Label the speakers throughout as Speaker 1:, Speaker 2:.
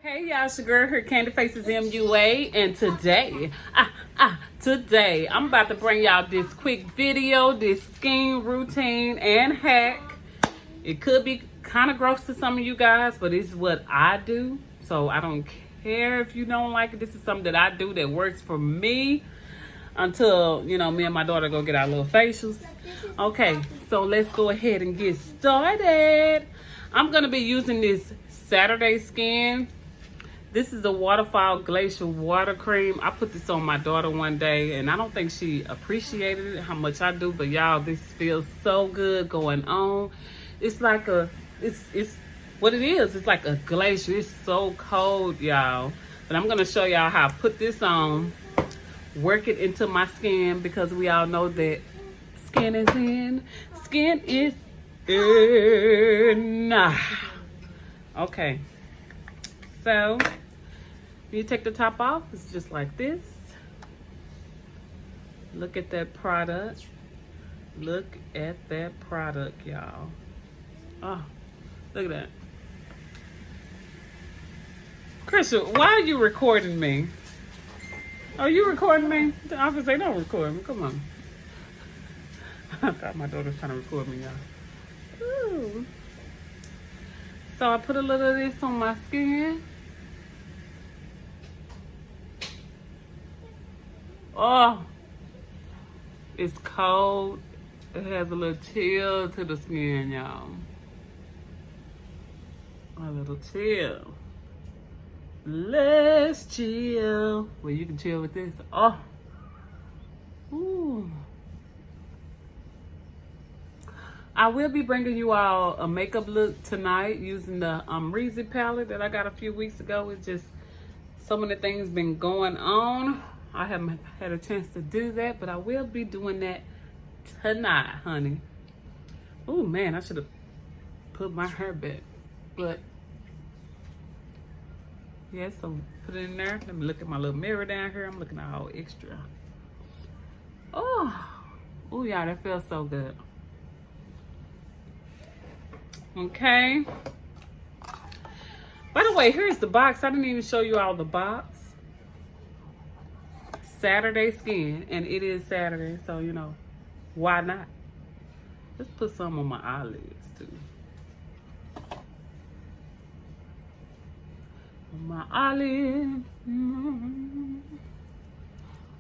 Speaker 1: Hey y'all, it's your girl here, Candy Faces MUA, and today I'm about to bring y'all this quick video, this skin routine and hack. It could be kind of gross to some of you guys, but it's what I do, so I don't care if you don't like it. This is something that I do that works for me until, you know, me and my daughter go get our little facials. Okay, so let's go ahead and get started. I'm gonna be using this Saturday Skin. This is the Waterfall Glacier water cream. I put this on my daughter one day, and I don't think she appreciated it how much I do, but y'all, this feels so good going on. It's like it's what it is. It's like a glacier. It's so cold, y'all. But I'm gonna show y'all how I put this on, work it into my skin, because we all know that skin is in. Okay, so you take the top off. It's just like this. Look at that product. Look at that product, y'all. Oh, look at that. Crystal, why are you recording me? Are you recording me? The office say don't record me. Come on. I thought my daughter was trying to record me, y'all. Ooh. So I put a little of this on my skin. Oh, it's cold. It has a little chill to the skin, y'all. A little chill. Let's chill. Well, you can chill with this. Oh. Ooh. I will be bringing you all a makeup look tonight using the Reezy palette that I got a few weeks ago. It's just so many things been going on. I haven't had a chance to do that, but I will be doing that tonight, honey. Oh man, I should have put my hair back, but yeah, so put it in there. Let me look at my little mirror down here. I'm looking all extra. Oh, y'all, that feels so good. Okay. By the way, here's the box. I didn't even show you all the box. Saturday Skin, and it is Saturday, so you know, why not? Let's put some on my eyelids too. On my eyelids.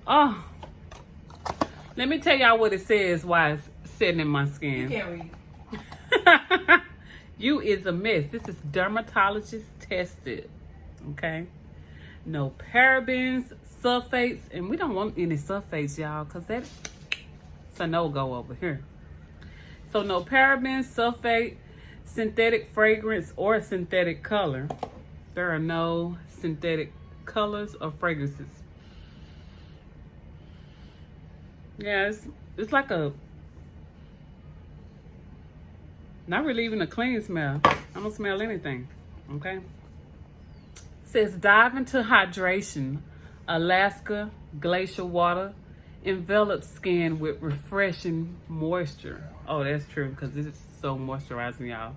Speaker 1: Oh, let me tell y'all what it says while it's sitting in my skin.
Speaker 2: You can't read.
Speaker 1: You is a mess. This is dermatologist tested. Okay. No parabens, sulfates, and we don't want any sulfates, y'all, because that's a no-go over here. So no parabens, sulfate, synthetic fragrance, or synthetic color. There are no synthetic colors or fragrances. Yeah, it's like a, not really even a clean smell. I don't smell anything, okay? Says dive into hydration. Alaska glacier water envelops skin with refreshing moisture. Oh, that's true, because it's so moisturizing, y'all.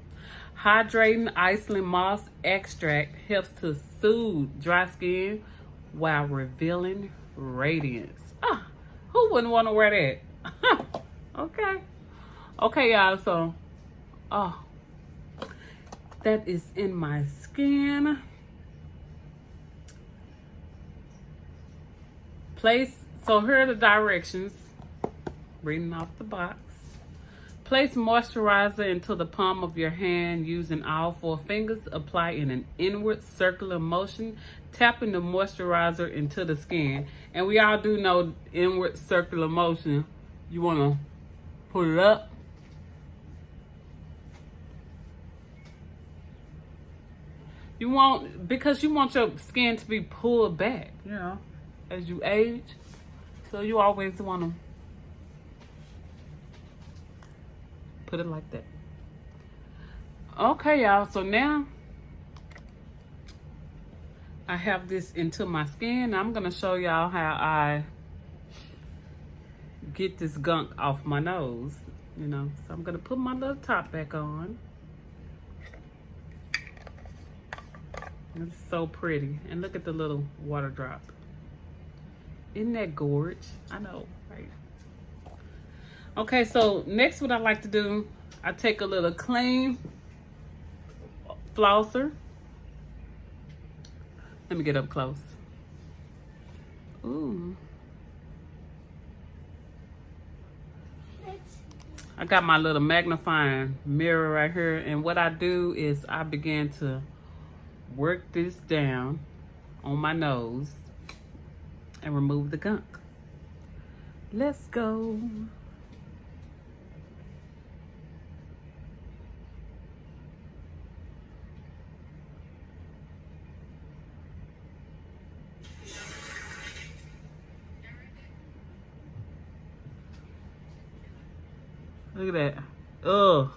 Speaker 1: Hydrating Iceland moss extract helps to soothe dry skin while revealing radiance. Ah, who wouldn't want to wear that? Okay, y'all, so that is in my skin. So here are the directions, reading off the box. Place moisturizer into the palm of your hand using all 4 fingers. Apply in an inward circular motion, tapping the moisturizer into the skin. And we all do know inward circular motion. You want to pull it up. Because you want your skin to be pulled back, you know, as you age. So you always want to put it like that. Okay, y'all, so now I have this into my skin. I'm gonna show y'all how I get this gunk off my nose, you know. So I'm gonna put my little top back on. It's so pretty. And look at the little water drop. Isn't that gorge? I know, right? Okay, so next what I like to do, I take a little clean flosser. Let me get up close. Ooh. I got my little magnifying mirror right here, and what I do is I begin to work this down on my nose and remove the gunk. Let's go. Look at that. Ugh.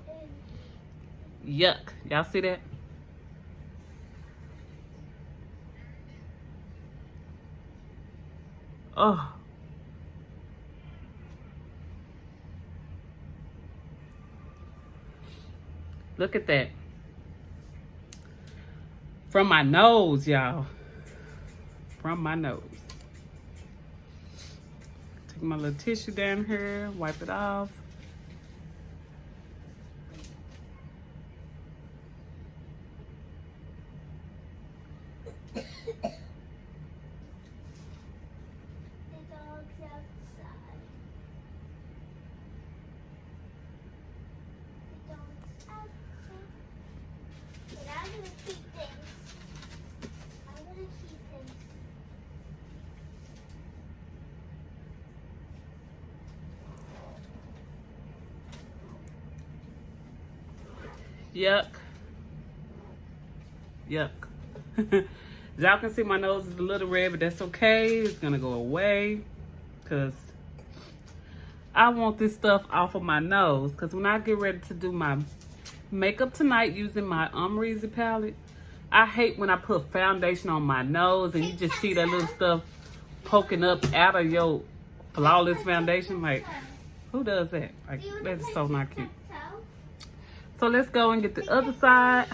Speaker 1: Yuck. Y'all see that? Oh. Look at that. From my nose, y'all. From my nose. Take my little tissue down here, wipe it off. Yuck. Yuck. Y'all can see my nose is a little red, but that's okay. It's gonna go away because I want this stuff off of my nose, because when I get ready to do my makeup tonight using my Reezy palette, I hate when I put foundation on my nose and you just see that little stuff poking up out of your flawless foundation. Like, who does that? Like, that is so not cute. So let's go and get the other side.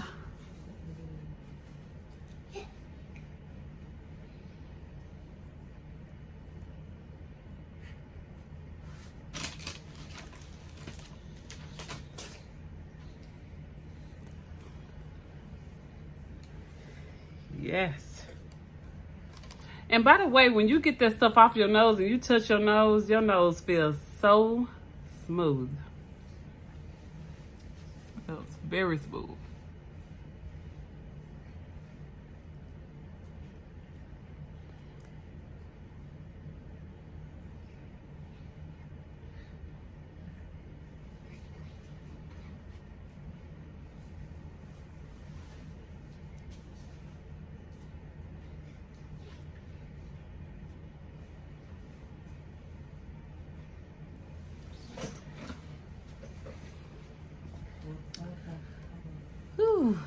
Speaker 1: Yes. And by the way, when you get that stuff off your nose and you touch your nose feels so smooth. It feels very smooth. Whew.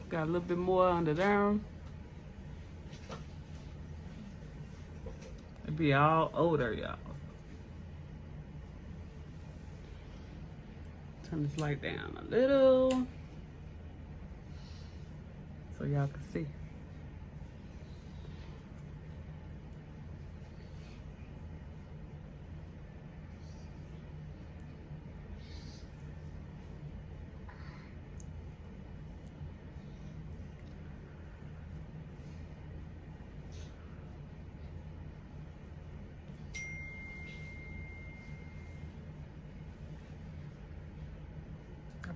Speaker 1: Got a little bit more under there. It'd be all over, y'all. Turn this light down a little so y'all can see.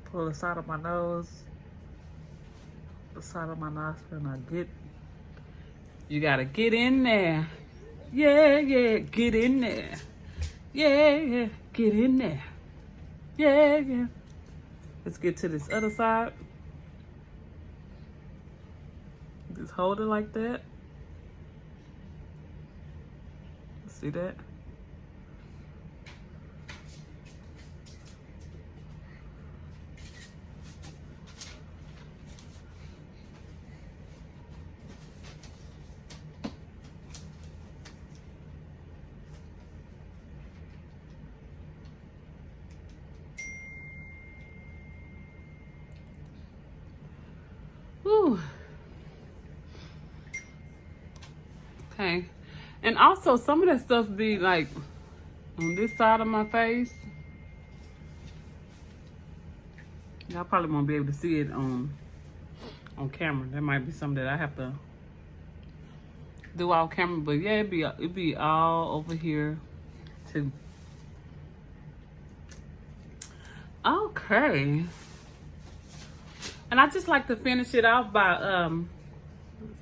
Speaker 1: Pull the side of my nose, the side of my nostril, and I get, you gotta get in there. Yeah, yeah, get in there. Yeah, yeah, get in there. Yeah, yeah. Let's get to this other side. Just hold it like that. See that? Whew. Okay. And also some of that stuff be like on this side of my face. Y'all probably won't be able to see it on camera. That might be something that I have to do off camera, but yeah, it'd be all over here too. Okay. And I just like to finish it off by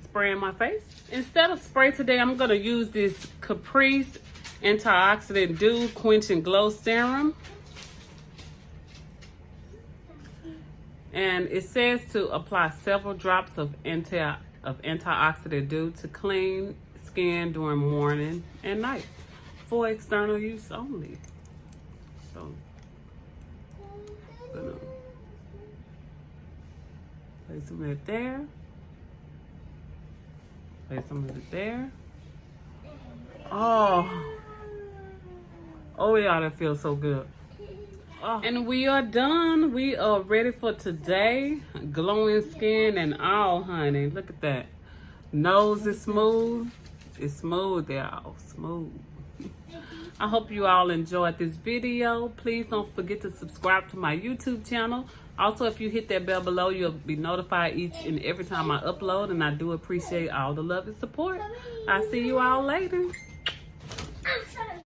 Speaker 1: spraying my face. Instead of spray today, I'm gonna use this Kypris Antioxidant Dew Quench and Glow Serum. And it says to apply several drops of antioxidant dew to clean skin during morning and night for external use only. So, place some of it there. Place some of it there. Oh yeah, that feels so good. Oh. And we are done. We are ready for today. Glowing skin and all, honey. Look at that. Nose is smooth. It's smooth, y'all. Smooth. I hope you all enjoyed this video. Please don't forget to subscribe to my YouTube channel. Also, if you hit that bell below, you'll be notified each and every time I upload. And I do appreciate all the love and support. I'll see you all later.